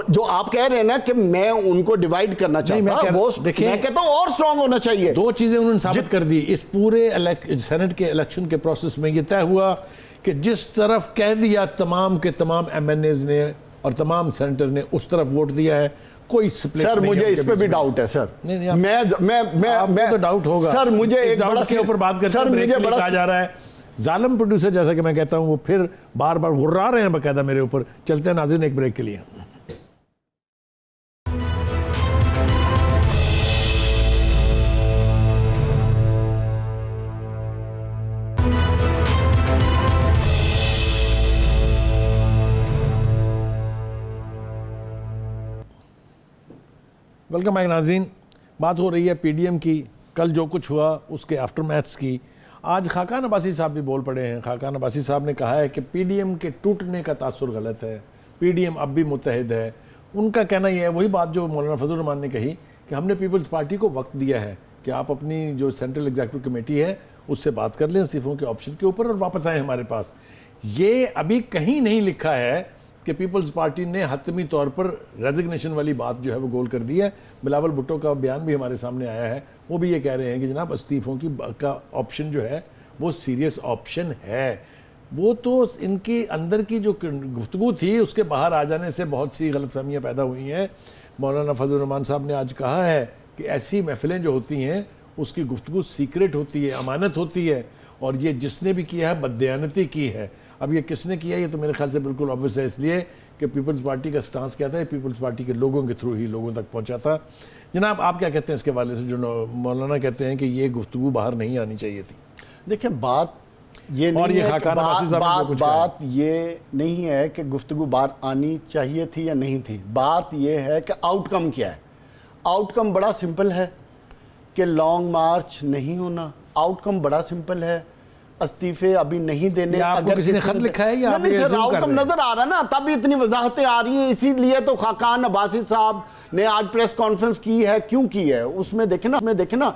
जो आप कह रहे हैं ना कि मैं उनको डिवाइड करना चाहता हूं, वो मैं कहता हूं और स्ट्रांग होना चाहिए। दो चीजें उन्होंने साबित कर दी इस पूरे सेनेट के इलेक्शन के प्रोसेस में। ये तय हुआ कि जिस तरफ कह दिया तमाम के तमाम एमएनएज ने और तमाम सेनेटर ने, उस तरफ वोट दिया है। कोई स्प्लिट सर नहीं, मुझे इस पे भी डाउट है सर। मैं तो डाउट होगा सर, मुझे एक डाउट के ऊपर बात करते हैं। मुझे बड़ा कहा जा रहा है जालिम प्रोड्यूसर, जैसा कि मैं कहता हूं, वो फिर बार बार हुर्रा रहे हैं बकायदा मेरे ऊपर। चलते हैं नाज़रीन एक ब्रेक के लिए। वेलकम बैक नाज़रीन। बात हो रही है पीडीएम की, कल जो कुछ हुआ उसके आफ्टर मैथ्स की। आज खाकान अब्बासी साहब भी बोल पड़े हैं। खाकान अब्बासी साहब ने कहा है कि पीडीएम के टूटने का तासुर गलत है, पीडीएम अब भी मुत्तहिद है। उनका कहना यह है, वही बात जो मौलाना फजल रहमान ने कही, कि हमने पीपल्स पार्टी को वक्त दिया है कि आप अपनी जो सेंट्रल एग्जीक्यूटिव कमेटी है उससे बात कर लें इस्तीफ़ों के ऑप्शन के ऊपर और वापस आएँ हमारे पास। ये अभी कहीं नहीं लिखा है कि पीपल्स पार्टी ने हतमी तौर पर रेजिग्नेशन वाली बात जो है वो गोल कर दी है। बिलावल भुट्टो का बयान भी हमारे सामने आया है, वो भी ये कह रहे हैं कि जनाब इस्तीफ़ों की का ऑप्शन जो है वो सीरियस ऑप्शन है। वो तो इनके अंदर की जो गुफ्तगू थी उसके बाहर आ जाने से बहुत सी गलतफहमियाँ पैदा हुई हैं। मौलाना फजल रहमान साहब ने आज कहा है कि ऐसी महफिलें जो होती हैं उसकी गुफ्तगू सीक्रेट होती है, अमानत होती है, और ये जिसने भी किया है बददयानती की है। अब ये किसने किया, ये तो मेरे ख्याल से बिल्कुल ऑब्वियस है, इसलिए कि पीपल्स पार्टी का स्टांस क्या था, पीपल्स पार्टी के लोगों के थ्रू ही लोगों तक पहुंचा था। जनाब आप क्या कहते हैं इसके हवाले से, जो मौलाना कहते हैं कि ये गुफ्तगू बाहर नहीं आनी चाहिए थी? देखिए बात ये नहीं है, बात ये नहीं है कि गुफ्तगू बाहर आनी चाहिए थी या नहीं थी। बात ये है कि आउटकम क्या है। आउटकम बड़ा सिंपल है कि लॉन्ग मार्च नहीं होना। आउटकम बड़ा सिंपल है, इस्तीफे अभी नहीं देने। अगर किसी ने खत लिखा है या नहीं सर, आउटकम नजर आ रहा ना, तब इतनी वजाहतें आ रही हैं। इसीलिए तो खाकान अब्बासी साहब ने आज प्रेस कॉन्फ्रेंस की है। क्यों की है उसमें देखे ना,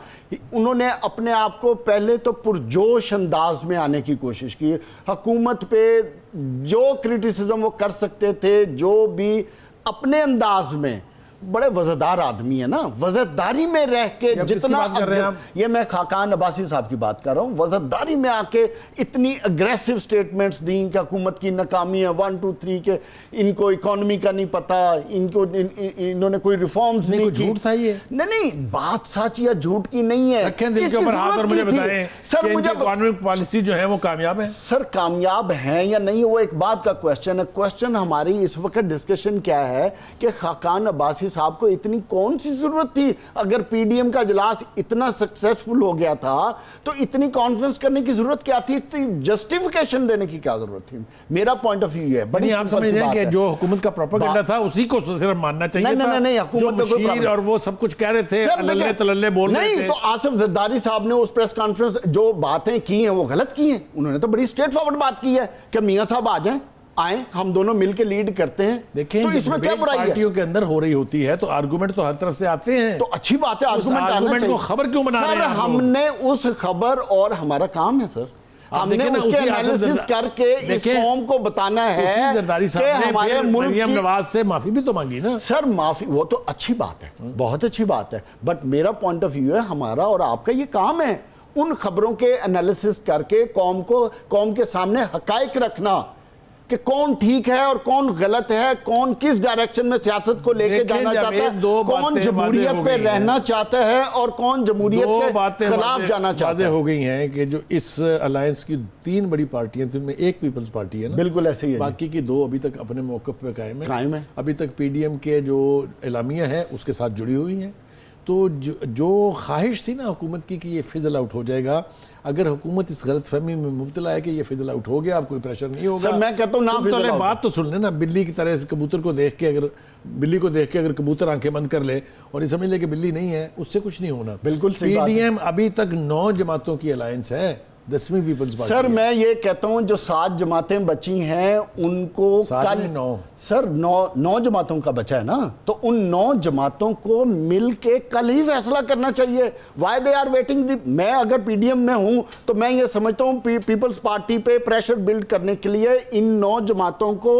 उन्होंने अपने आप को पहले तो पुरजोश अंदाज में आने की कोशिश की। हुकूमत पे जो क्रिटिसिज्म वो कर सकते थे, जो भी अपने अंदाज में, बड़े वज़ादार आदमी है ना, वज़ादारी में रह के जितना ये मैं खाकान अब्बासी साहब की बात कर रहा हूँ, वज़ादारी में आके इतनी अग्रेसिव स्टेटमेंट्स दी कि हुकूमत की नाकामी है 1 2 3 के, इनको इकोनॉमी का नहीं पता, इनको इन्होंने कोई रिफॉर्म्स नहीं की। झूठ था ये? नहीं, बात सच या झूठ की नहीं है। दिल के ऊपर हाथ और मुझे बताएं सर, मुझे इकोनॉमिक पॉलिसी जो है वो कामयाब है? सर कामयाब है या नहीं वो एक बात का क्वेश्चन है। क्वेश्चन हमारी इस वक्त डिस्कशन क्या है कि खाकान अब्बासी साहब को इतनी कौन सी जरूरत थी? अगर पीडीएम का इजलास इतना सक्सेसफुल हो गया था तो इतनी कॉन्फ्रेंस करने की जरूरत क्या थी? इतनी जस्टिफिकेशन देने की क्या जरूरत थी? मेरा पॉइंट ऑफ व्यू है। बड़ी आप समझ रहे हैं कि जो हुकूमत का प्रोपेगेंडा था उसी को सिर्फ मानना चाहिए था। नहीं, हुकूमत जो बशीर और वो सब कुछ कह रहे थे, अल्ले तलल्ले बोल रहे थे। नहीं, तो आसिफ जरदारी साहब ने उस प्रेस कॉन्फ्रेंस जो बातें की हैं वो गलत की हैं। उन्होंने तो बड़ी स्ट्रेट फॉरवर्ड बात की है कि मियां साहब आ जाएं, आए, हम दोनों मिलकर लीड करते हैं। देखें, तो इसमें क्या बुराई है? पार्टियों के अंदर हो रही होती है तो आर्गुमेंट तो हर तरफ से आते हैं, तो अच्छी बात है, आर्गुमेंट को खबर क्यों बना रहे हैं? हमने उस खबर, और हमारा काम है सर, हमने उसके एनालिसिस करके इस कौम को बताना है कि हमारे मुल्क की नवाज से माफी भी तो मांगी ना सर। माफी वो तो अच्छी बात है, बहुत अच्छी बात है, बट मेरा पॉइंट ऑफ व्यू है, हमारा और आपका ये काम है उन खबरों के एनालिसिस करके कौम के सामने हकाइक रखना कि कौन ठीक है और कौन गलत है, कौन किस डायरेक्शन में सियासत को लेके जाना चाहता है, कौन जमहूरियत पे रहना चाहता है और कौन जमहूरियत के खिलाफ जाना चाहता है। हो गई हैं कि जो इस अलायंस की 3 बड़ी पार्टियां थी, उनमें एक पीपल्स पार्टी है ना, बिल्कुल ऐसे ही है, बाकी की 2 अभी तक अपने मौक़िफ़ पे कायम है। अभी तक पीडीएम के जो एलामिया है उसके साथ जुड़ी हुई हैं। तो जो ख्वाहिश थी ना हुकूमत की कि ये फिजल आउट हो जाएगा, अगर हुकूमत इस गलतफहमी में मुब्तला है कि ये फिजल आउट हो गया, अब कोई प्रेशर नहीं होगा। सर मैं कहता हूँ ना फिजल आउट। बात तो सुन लेना, बिल्ली की तरह से कबूतर को देख के अगर कबूतर आंखें बंद कर ले और ये समझ ले कि बिल्ली नहीं है, उससे कुछ नहीं होना। बिल्कुल सही बात है। पीडीएम अभी तक 9 जमातों की अलायंस है, 10वीं पीपल्स पार्टी। सर मैं ये कहता हूं जो 7 जमातें बची हैं उनको कल 9 सर 9 जमातों का बचा है ना, तो उन 9 जमातों को मिल के कल ही फैसला करना चाहिए। Why they are waiting? मैं अगर पीडीएम में हूं तो मैं ये समझता हूं पीपल्स पार्टी पे प्रेशर बिल्ड करने के लिए इन 9 जमातों को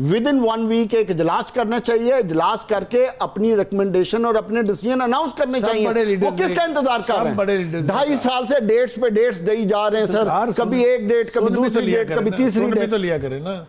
विद इन 1 वीक एक इजलास करना चाहिए। इजलास करके अपनी रिकमेंडेशन और अपने डिसीजन अनाउंस करने चाहिए। वो किसका इंतजार कर रहे हैं? 2.5 साल से डेट्स पे डेट्स दी जा रहे हैं सर, कभी एक डेट, कभी दूसरी डेट, कभी तीसरी डेट। तो लिया करे ना।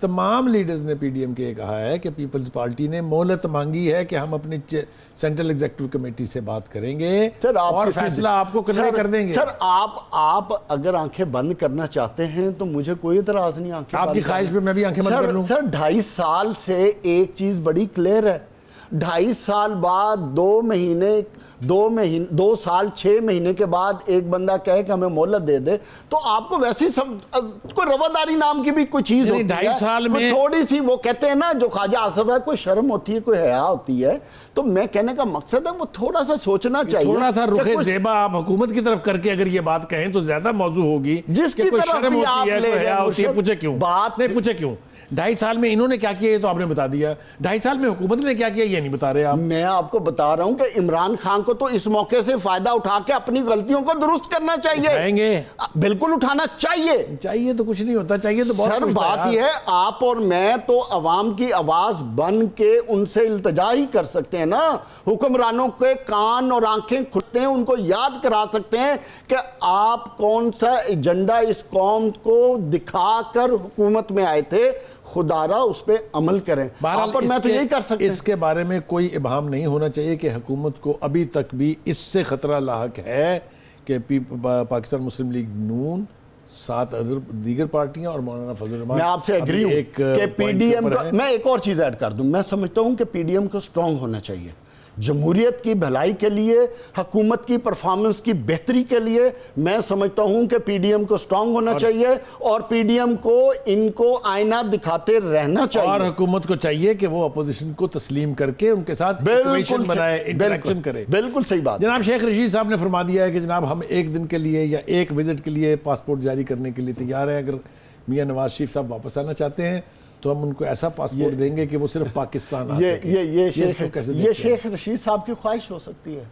तमाम लीडर्स ने पीडीएम के कहा है कि पीपल्स पार्टी ने मोहलत मांगी है कि हम अपनी सेंट्रल एग्जीक्यूटिव कमेटी से बात करेंगे सर, और फैसला आपको कन्वे कर देंगे। सर आप अगर आंखें बंद करना चाहते हैं तो मुझे कोई इतराज नहीं। आंखें आपकी ख्वाहिश पे मैं भी आंखें बंद कर लूं। सर 2.5 साल से एक चीज बड़ी क्लियर है, 2.5 साल बाद 2 साल 6 महीने के बाद एक बंदा कहे कि हमें मोहलत दे दे, तो आपको वैसे ही सब कोई रवादारी नाम की भी कोई चीज होती है। 2.5 साल में थोड़ी सी वो कहते हैं ना, जो ख्वाजा आसफ है, कोई शर्म होती है, कोई हया होती है। तो मैं कहने का मकसद है वो थोड़ा सा सोचना चाहिए, थोड़ा सा रुखे ज़ेबा आप हुकूमत की तरफ करके अगर ये बात कहें तो ज्यादा मौजू होगी। जिसकी कोई तरफ शर्म भी आप होती है, ले कोई हया होती है, पूछे क्यों बात नहीं, पूछे क्यों 2.5 साल में इन्होंने क्या किया ये तो आपने बता दिया, 2.5 साल में हुकूमत ने क्या किया ये नहीं बता रहे आप। मैं आपको बता रहा हूं कि इमरान खान को तो इस मौके से फायदा उठा के अपनी गलतियों को दुरुस्त करना चाहिए। बिल्कुल उठाना चाहिए तो कुछ नहीं होता, चाहिए तो बहुत सर बात यह है, आप और मैं तो अवाम की आवाज बन के उनसे इल्तजा ही कर सकते हैं ना। हुक्मरानों के कान और आंखें खुलते हैं, उनको याद करा सकते हैं कि आप कौन सा एजेंडा इस कौम को दिखाकर हुकूमत में आए थे, खुदारा उस पर अमल करें। आप और मैं तो यही कर सकते हैं। इसके बारे में कोई इबाम नहीं होना चाहिए कि हुकूमत को अभी तक भी इससे खतरा लाहक है कि पाकिस्तान मुस्लिम लीग नून, 7 दीगर पार्टियां और मौलाना फजल रहमान। मैं आपसे एग्री हूं कि पीडीएम का, मैं एक और चीज ऐड कर दूं, मैं समझता हूं कि पीडीएम को स्ट्रांग होना चाहिए जमहूरियत की भलाई के लिए, हुकूमत की परफॉर्मेंस की बेहतरी के लिए। मैं समझता हूं कि पीडीएम को स्ट्रांग होना चाहिए और पीडीएम को इनको आईना दिखाते रहना चाहिए। और हुकूमत को चाहिए कि वो अपोजिशन को तस्लीम करके उनके साथ बिल्कुल बनाए, इंटरेक्शन करे। बिल्कुल सही बात। जनाब शेख रशीद साहब ने फरमा दिया है कि जनाब हम एक दिन के लिए या एक विजिट के लिए पासपोर्ट जारी करने के लिए तैयार हैं। अगर मियां नवाज शरीफ साहब वापस आना चाहते हैं तो हम उनको ऐसा पासपोर्ट देंगे कि वो सिर्फ पाकिस्तान आ सके। ये शेख रशीद साहब की ख्वाहिश हो सकती है,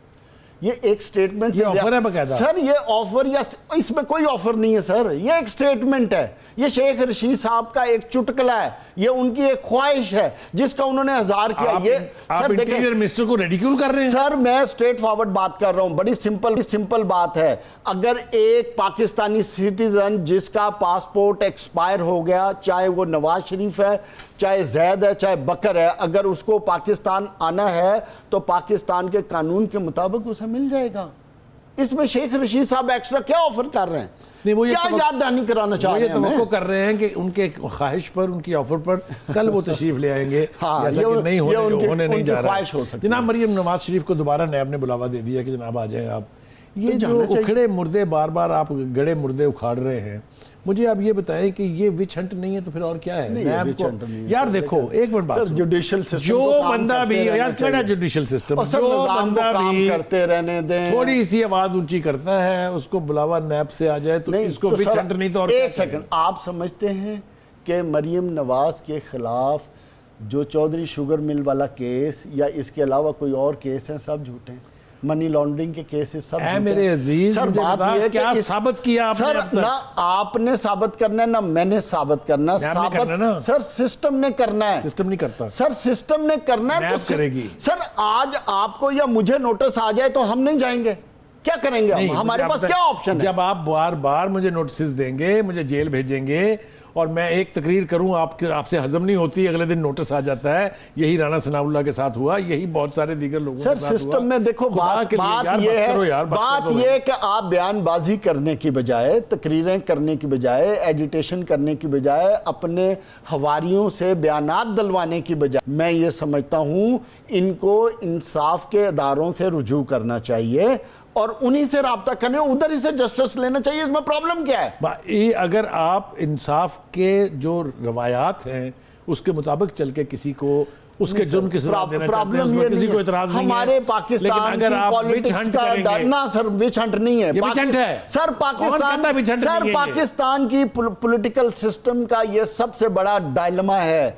ये एक स्टेटमेंट से ऑफर है बकायदा। सर ये ऑफर या इसमें कोई ऑफर नहीं है सर, ये एक स्टेटमेंट है, ये शेख रशीद साहब का एक चुटकुला है, ये उनकी एक ख्वाहिश है जिसका उन्होंने इज़हार किया। ये सर इंटीरियर मिनिस्टर को रिडिक्यूल कर रहे हैं। सर मैं स्ट्रेट फॉरवर्ड बात कर रहा हूं, बड़ी सिंपल बात है। अगर एक पाकिस्तानी सिटीजन जिसका पासपोर्ट एक्सपायर हो गया, चाहे वो नवाज शरीफ है, चाहे जैद है, चाहे बकर है, अगर उसको पाकिस्तान आना है तो पाकिस्तान के कानून के मुताबिक उसे मिल जाएगा। इसमें शेख रशीद साहब एक्स्ट्रा क्या ऑफर कर रहे हैं? नहीं, वो ये क्या याद दहानी कराना चाह रहे हैं? तवक्को कर रहे हैं कि उनके ख्वाहिश पर, उनकी ऑफर पर कल वो तशरीफ ले आएंगे। हाँ, जैसा कि नहीं होने नहीं जा रहा है। जनाब मरियम नवाज शरीफ को दोबारा नैब ने बुलावा दे दिया कि जनाब आ जाएं आप। ये तो जो उखड़े मुर्दे बार बार आप गड़े मुर्दे उखाड़ रहे हैं, मुझे आप ये बताएं कि ये विच हंट नहीं है तो फिर और क्या है? नैब को यार देखो, एक मिनट बात, जुडिशियल सिस्टम जो बंदा भी यार क्या जुडिशियल सिस्टम, जो बंदा भी करते रहने दें, थोड़ी सी आवाज ऊंची करता है उसको बुलावा नैब से आ जाए तो इसको विच हंट नहीं तो और एक सेकंड, आप समझते हैं कि मरियम नवाज के खिलाफ जो चौधरी शुगर मिल वाला केस या इसके अलावा कोई और केस हैं, सब झूठे हैं? मनी लॉन्ड्रिंग के केसेस सब मेरे अजीज, सर बात ये है क्या साबित किया आपने? सर ना आपने साबित करना है ना मैंने साबित करना, साबित सर सिस्टम ने करना है। सिस्टम नहीं करता सर, सिस्टम ने करना है तो करेगी। सर आज आपको या मुझे नोटिस आ जाए तो हम नहीं जाएंगे, क्या करेंगे हम? हमारे पास क्या ऑप्शन है? जब आप बार बार मुझे नोटिस देंगे, मुझे जेल भेजेंगे और मैं एक तकरीर करूं, आपसे हजम नहीं होती, अगले दिन नोटिस आ जाता है। यही राणा सनाउल्लाह के साथ हुआ, यही बहुत सारे दीगर लोगों के साथ हुआ। सर सिस्टम में देखो बात ये है, बात ये कि आप बयानबाजी करने की बजाय, तकरीरें करने की बजाय, एडिटेशन करने की बजाय, अपने हवारियों से बयानात दिलवाने की बजाय, मैं ये समझता हूं इनको इंसाफ के अदारों से रुजू करना चाहिए और उन्हीं से राब्ता करने, उधर ही से जस्टिस लेना चाहिए। इसमें प्रॉब्लम क्या है? अगर आप इंसाफ के जो रवायात हैं उसके मुताबिक चल के किसी को उसके जुर्म की सजा देना चाहते हैं, उसमें किसी को इतराज नहीं है। हमारे पाकिस्तान की पॉलिटिक्स का ना सर विच हंट नहीं है, सर पाकिस्तान की पॉलिटिकल सिस्टम का ये सबसे बड़ा डायलेमा है।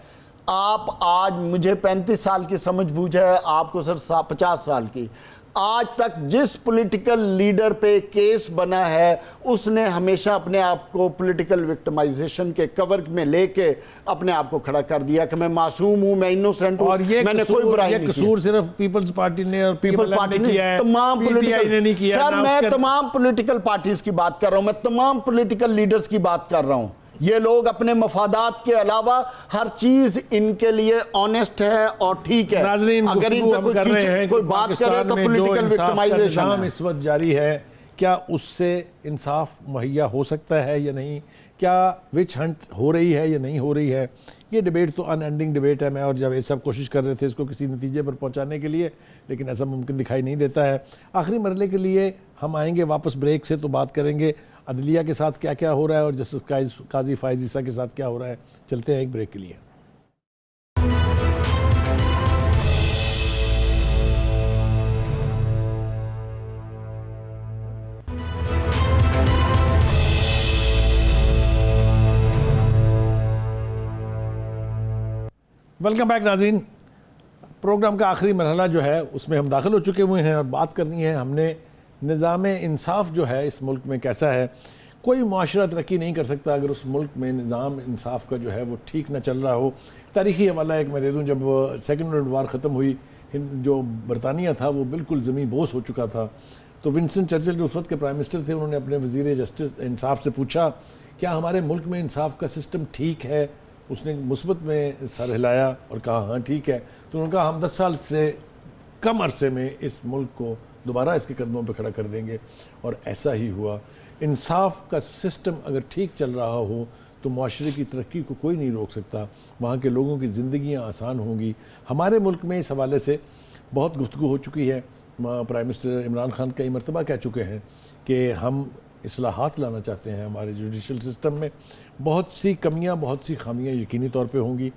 आप आज, मुझे 35 साल की समझ बूझ है, आपको सर 50 साल की, आज तक जिस पॉलिटिकल लीडर पे केस बना है उसने हमेशा अपने आप को पॉलिटिकल विक्टिमाइजेशन के कवर में लेके अपने आप को खड़ा कर दिया कि मैं मासूम हूं, मैं इनोसेंट हूं, मैंने कोई बुराई नहीं की। कसूर सिर्फ पीपल्स पार्टी ने और पीपल्स पार्टी ने किया है, तमाम पॉलिटिकल, सर मैं तमाम पॉलिटिकल पार्टीज की बात कर रहा हूं, मैं तमाम पॉलिटिकल लीडर्स की बात कर रहा हूं। ये लोग अपने मफादात के अलावा हर चीज इनके लिए ऑनेस्ट है और ठीक है। अगर इन पे कोई बात करे तो पॉलिटिकल विक्टिमाइजेशन इस वक्त जारी है, क्या उससे इंसाफ मुहैया हो सकता है या नहीं? क्या विच हंट हो रही है या नहीं हो रही है? ये डिबेट तो अनएंडिंग डिबेट है। मैं और जावेद साहब कोशिश कर रहे थे इसको किसी नतीजे पर पहुंचाने के लिए, लेकिन ऐसा मुमकिन दिखाई नहीं देता है। आखिरी मरहले के लिए हम आएंगे वापस ब्रेक से, तो बात करेंगे अदलिया के साथ क्या क्या हो रहा है और जस्टिस काजी फायज ईसा के साथ क्या हो रहा है। चलते हैं एक ब्रेक के लिए। वेलकम बैक नाज़रीन। प्रोग्राम का आखिरी मरहला जो है उसमें हम दाखिल हो चुके हुए हैं और बात करनी है हमने निज़ाम इंसाफ जो है इस मुल्क में कैसा है। कोई मुआशरा तरक्की नहीं कर सकता अगर उस मुल्क में निज़ाम इंसाफ का जो है वो ठीक ना चल रहा हो। तारीख़ी हवाला एक मैं दे दूँ, जब सेकेंड वर्ल्ड वार ख़त्म हुई, जो बरतानिया था वो बिल्कुल ज़मीन बोस हो चुका था, तो विंस्टन चर्चिल जो उस वक्त के प्राइम मिनिस्टर थे, उन्होंने अपने वज़ीर जस्टिस इंसाफ से पूछा क्या हमारे मुल्क में इंसाफ का सिस्टम ठीक है? उसने मुस्बत में सर हिलाया और कहा हाँ ठीक है। तो उन्होंने कहा हम 10 साल से कम अरसे में इस मुल्क को दोबारा इसके कदमों पे खड़ा कर देंगे, और ऐसा ही हुआ। इंसाफ का सिस्टम अगर ठीक चल रहा हो तो माशरे की तरक्की को कोई नहीं रोक सकता, वहाँ के लोगों की ज़िंदगियाँ आसान होंगी। हमारे मुल्क में इस हवाले से बहुत गुफ्तगू हो चुकी है। प्राइम मिनिस्टर इमरान खान कई मरतबा कह चुके हैं कि हम इस्लाहात लाना चाहते हैं हमारे जुडिशल सिस्टम में। बहुत सी कमियां, बहुत सी खामियां यकीनी तौर पे होंगी।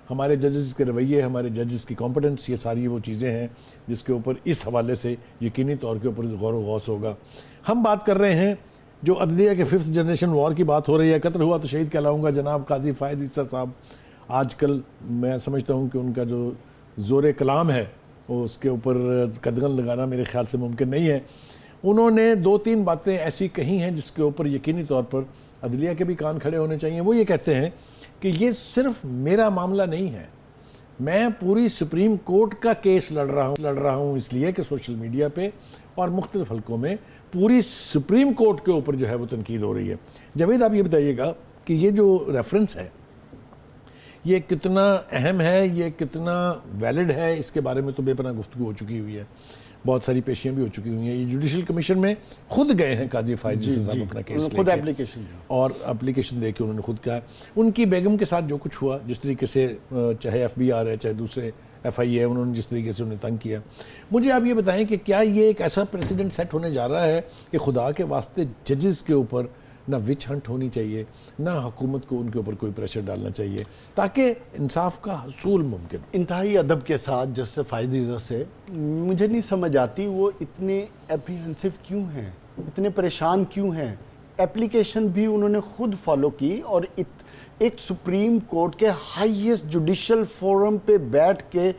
हमारे जजेस के रवैये, हमारे जजेस की कॉम्पिटेंस, ये सारी वो चीज़ें हैं जिसके ऊपर इस हवाले से यकीनी तौर के ऊपर गौर व गौस होगा। हम बात कर रहे हैं जो अदलिया के 5th जनरेशन वॉर की बात हो रही है। कत्ल हुआ तो शहीद कहलाऊँगा जनाब काजी फायज ईसा साहब। आजकल मैं समझता हूँ कि उनका जो ज़ोर कलाम है वो उसके ऊपर कदगन लगाना मेरे ख्याल से मुमकिन नहीं है। उन्होंने 2-3 बातें ऐसी कही हैं जिसके ऊपर यकीनी तौर पर अदलिया के भी कान खड़े होने चाहिए। वो ये कहते हैं कि ये सिर्फ मेरा मामला नहीं है, मैं पूरी सुप्रीम कोर्ट का केस लड़ रहा हूँ इसलिए कि सोशल मीडिया पे और मुख्तलिफ हलकों में पूरी सुप्रीम कोर्ट के ऊपर जो है वो तनकीद हो रही है। जावेद आप ये बताइएगा कि ये जो रेफरेंस है ये कितना अहम है, ये कितना वैलिड है, इसके बारे में तो बेपनाह गुफ्तगू हो चुकी हुई है। बहुत सारी पेशियां भी हो चुकी हुई हैं। ये जुडिशल कमीशन में खुद गए हैं काजी फायज जी, साहब अपना केस खुद लेके। एप्लीकेशन और एप्लीकेशन दे के उन्होंने खुद कहा उनकी बेगम के साथ जो कुछ हुआ, जिस तरीके से चाहे FBR है चाहे दूसरे FI है, उन्होंने जिस तरीके से उन्हें तंग किया, मुझे आप ये बताएं कि क्या ये एक ऐसा प्रेसिडेंट सेट होने जा रहा है कि खुदा के वास्ते जजेस के ऊपर ना विच हंट होनी चाहिए, ना हुकूमत को उनके ऊपर कोई प्रेशर डालना चाहिए ताकि इंसाफ का हसूल मुमकिन हो। इंतहाई अदब के साथ जस्टिस फायद ईसा से मुझे नहीं समझ आती वो इतने एप्रीहेंसिव क्यों हैं, इतने परेशान क्यों हैं। एप्लीकेशन भी उन्होंने खुद फॉलो की और एक सुप्रीम कोर्ट के हाईएस्ट जुडिशल फोरम पे बैठ के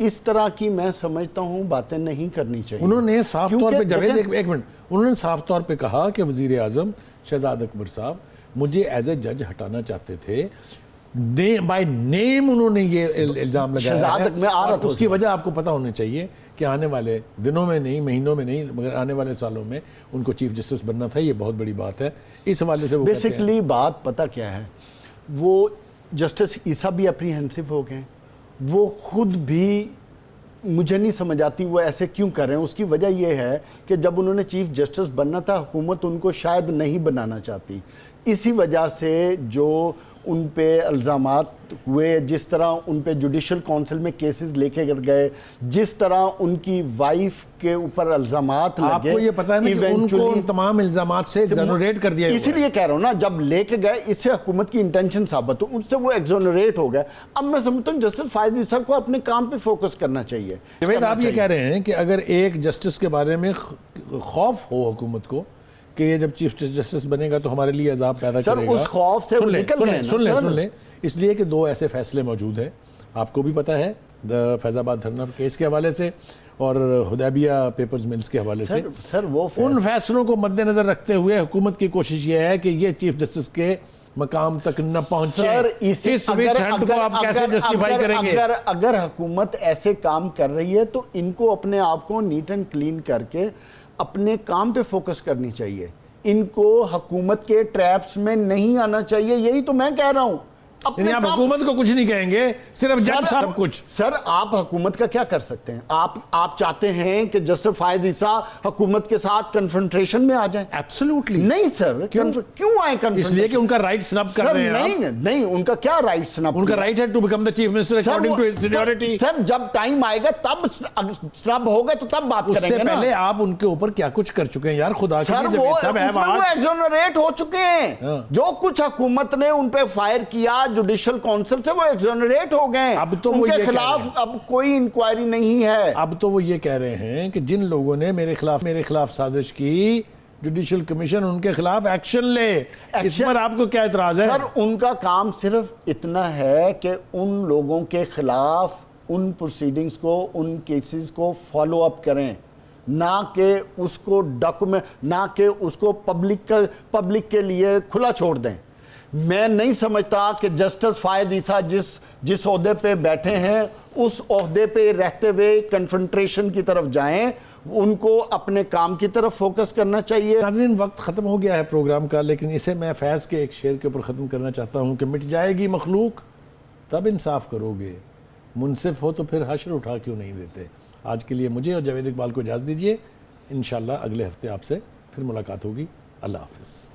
इस तरह की मैं समझता हूँ बातें नहीं करनी चाहिए। उन्होंने साफ तौर पे जावेद देखें- एक मिनट, उन्होंने साफ तौर पे कहा कि वजीर आजम शहजाद अकबर साहब मुझे एज ए जज हटाना चाहते थे, बाय नेम उन्होंने ये इल्जाम लगाया शहजाद है। मैं आ रहा और था उसकी वजह आपको पता होनी चाहिए कि आने वाले दिनों में नहीं, महीनों में नहीं, मगर आने वाले सालों में उनको चीफ जस्टिस बनना था। ये बहुत बड़ी बात है। इस हवाले से वो कहते हैं- बेसिकली बात पता क्या है, वो जस्टिस ईसा भी अप्रीहेंसिव हो गए, वो खुद भी मुझे नहीं समझ आती वो ऐसे क्यों कर रहे हैं। उसकी वजह यह है कि जब उन्होंने चीफ जस्टिस बनना था हुकूमत उनको शायद नहीं बनाना चाहती, इसी वजह से जो उन पे इल्ज़ामात हुए, जिस तरह उन पे जुडिशल काउंसिल में केसेस लेके गए, जिस तरह उनकी वाइफ के ऊपर इल्ज़ामात लगे, आपको ये पता है ना कि उनको उन तमाम इल्जामात से एक्सोनरेट कर दिया गया है। इसीलिए कह रहा हूँ ना, जब लेके गए इससे हुकूमत की इंटेंशन साबित हो, उससे वो एक्सोनरेट हो गए। अब मैं समझता हूँ जस्टिस फायद ईसा को अपने काम पे फोकस करना चाहिए। जावेद, आप ये कह रहे हैं कि अगर एक जस्टिस के बारे में खौफ हो हुकूमत को कि ये जब चीफ जस्टिस बनेगा तो हमारे लिए अजाब पैदा सर, करेगा, उस खौफ से वो निकल गए ना, सर। सुन ले, इसलिए कि दो ऐसे फैसले मौजूद हैं, आपको भी पता है, फैजाबाद धरना केस के हवाले से और हुदैबिया पेपर्स मिल्स के हवाले से। सर वो उन फैसलों को मद्देनजर रखते हुए हुकूमत की कोशिश ये है कि ये चीफ जस्टिस के मकाम तक न पहुंचे। सर, इस विच हंट को आप कैसे जस्टिफाई करेंगे? अगर हुकूमत ऐसे काम कर रही है तो इनको अपने आप को नीट एंड क्लीन करके अपने काम पे फोकस करनी चाहिए। इनको हुकूमत के ट्रैप्स में नहीं आना चाहिए, यही तो मैं कह रहा हूं। यानी आप हुकूमत को कुछ नहीं कहेंगे, सिर्फ जज साहब कुछ। सर, आप हुकूमत का क्या कर सकते हैं? आप चाहते हैं कि जस्टिस फायद ईसा हुकूमत के साथ कन्फ्रंटेशन में आ जाएं? एब्सोल्युटली नहीं सर, क्यों आए confrontation? इसलिए कि उनका राइट स्नब कर रहे हैं आप। नहीं, उनका क्या राइट स्नब? उनका राइट है to become the chief minister according to his seniority. Sir, जब टाइम आएगा तब स्नब होगा तो तब बात उससे करेंगे ना। पहले आप उनके ऊपर क्या कुछ कर चुके हैं यार, खुदा के सर, लिए। वो सब है उसमें वो एक्सोनरेट हो चुके हैं। हाँ। जो कुछ हुकूमत ने उन पे फायर किया जुडिशल काउंसिल से, वो एक्सोनरेट हो गए। अब तो वो उनके ये कह खिलाफ रहे हैं। अब कोई इंक्वायरी नहीं है। अब तो वो ये कह रहे हैं कि जिन लोगों ने मेरे खिलाफ साजिश की, जुडिशल कमीशन उनके खिलाफ एक्शन ले। इस पर आपको क्या इतराज है? सर, उनका काम सिर्फ इतना है कि उन लोगों के खिलाफ उन प्रोसीडिंग्स को, उन केसेस को फॉलो अप करें, ना कि उसको डॉक्यूमेंट, ना कि उसको पब्लिक के लिए खुला छोड़ दें। मैं नहीं समझता कि जस्टिस फायद ईसा जिस ओहदे पे बैठे हैं उस ओहदे पे रहते हुए कन्फ्रंटेशन की तरफ जाएं। उनको अपने काम की तरफ फोकस करना चाहिए। नाज़रीन, वक्त ख़त्म हो गया है प्रोग्राम का, लेकिन इसे मैं फैज़ के एक शेर के ऊपर ख़त्म करना चाहता हूँ कि मिट जाएगी मखलूक तब इंसाफ करोगे, मुनसिफ हो तो फिर हश्र उठा क्यों नहीं देते। आज के लिए मुझे और जावेद इकबाल को इजाज़त दीजिए। इंशाअल्लाह अगले हफ्ते आपसे फिर मुलाकात होगी। अल्लाह हाफ़िज़।